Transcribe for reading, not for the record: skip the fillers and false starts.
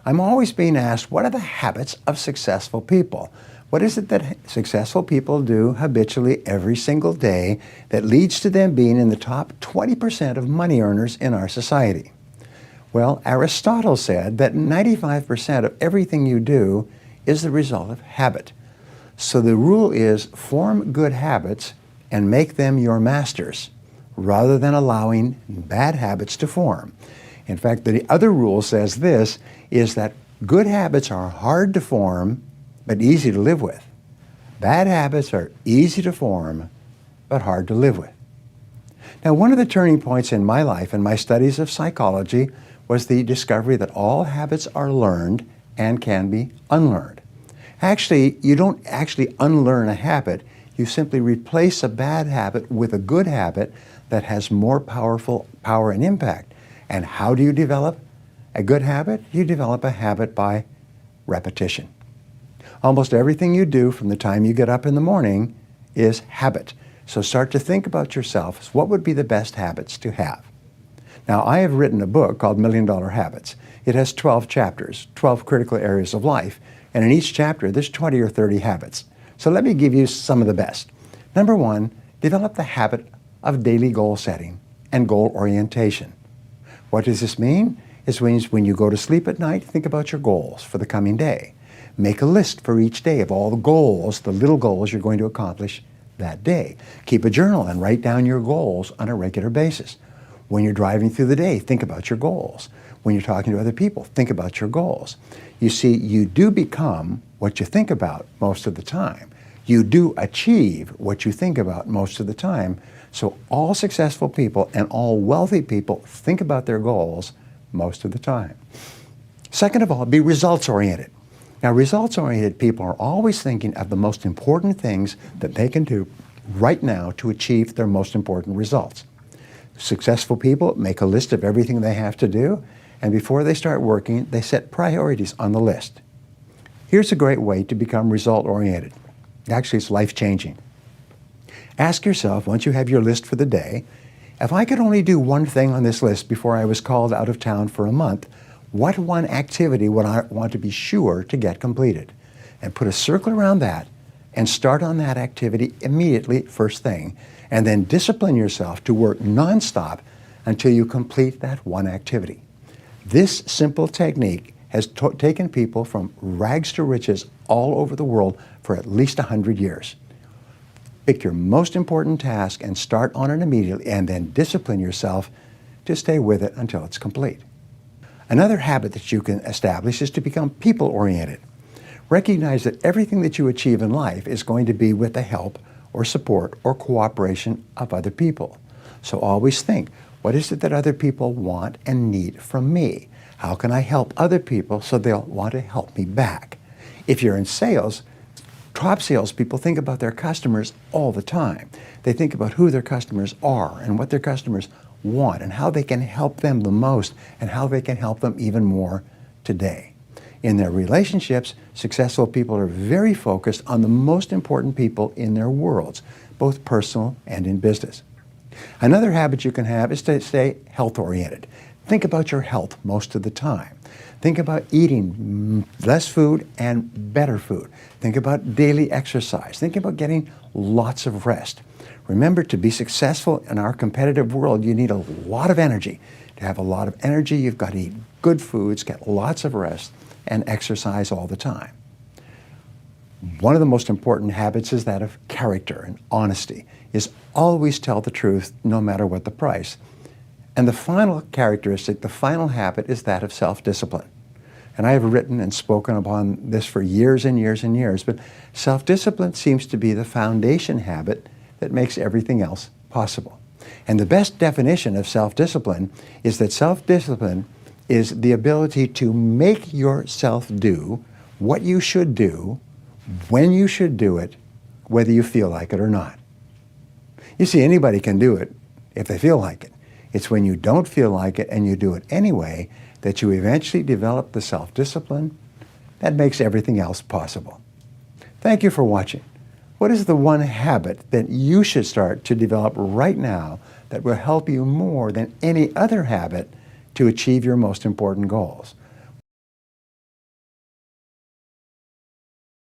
I'm always being asked, what are the habits of successful people? What is it that successful people do habitually every single day that leads to them being in the top 20% of money earners in our society? Well, Aristotle said that 95% of everything you do is the result of habit. So the rule is form good habits and make them your masters, rather than allowing bad habits to form. In fact, the other rule says this, is that good habits are hard to form, but easy to live with. Bad habits are easy to form, but hard to live with. Now, one of the turning points in my life and my studies of psychology was the discovery that all habits are learned and can be unlearned. Actually, you don't actually unlearn a habit. You simply replace a bad habit with a good habit that has more power and impact. And how do you develop a good habit? You develop a habit by repetition. Almost everything you do from the time you get up in the morning is habit. So start to think about yourself as what would be the best habits to have. Now, I have written a book called $1 Million Habits. It has 12 chapters, 12 critical areas of life. And in each chapter, there's 20 or 30 habits. So let me give you some of the best. Number one, develop the habit of daily goal setting and goal orientation. What does this mean? It means when you go to sleep at night, think about your goals for the coming day. Make a list for each day of all the goals, the little goals you're going to accomplish that day. Keep a journal and write down your goals on a regular basis. When you're driving through the day, think about your goals. When you're talking to other people, think about your goals. You see, you do become what you think about most of the time. You do achieve what you think about most of the time. So all successful people and all wealthy people think about their goals most of the time. Second of all, be results-oriented. Now, results-oriented people are always thinking of the most important things that they can do right now to achieve their most important results. Successful people make a list of everything they have to do, and before they start working, they set priorities on the list. Here's a great way to become result-oriented. Actually, it's life-changing. Ask yourself, once you have your list for the day, if I could only do one thing on this list before I was called out of town for a month, what one activity would I want to be sure to get completed? And put a circle around that and start on that activity immediately, first thing, and then discipline yourself to work nonstop until you complete that one activity. This simple technique has taken people from rags to riches all over the world for at least 100 years. Pick your most important task and start on it immediately, and then discipline yourself to stay with it until it's complete. Another habit that you can establish is to become people-oriented. Recognize that everything that you achieve in life is going to be with the help or support or cooperation of other people. So always think, what is it that other people want and need from me? How can I help other people so they'll want to help me back? If you're in sales, top salespeople think about their customers all the time. They think about who their customers are and what their customers want and how they can help them the most and how they can help them even more today. In their relationships, successful people are very focused on the most important people in their worlds, both personal and in business. Another habit you can have is to stay health-oriented. Think about your health most of the time. Think about eating less food and better food. Think about daily exercise. Think about getting lots of rest. Remember, to be successful in our competitive world, you need a lot of energy. To have a lot of energy, you've got to eat good foods, get lots of rest, and exercise all the time. One of the most important habits is that of character and honesty, is always tell the truth no matter what the price. And the final characteristic, the final habit, is that of self-discipline. And I have written and spoken upon this for years and years and years, but self-discipline seems to be the foundation habit that makes everything else possible. And the best definition of self-discipline is that self-discipline is the ability to make yourself do what you should do, when you should do it, whether you feel like it or not. You see, anybody can do it if they feel like it. It's when you don't feel like it and you do it anyway that you eventually develop the self-discipline that makes everything else possible. Thank you for watching. What is the one habit that you should start to develop right now that will help you more than any other habit to achieve your most important goals?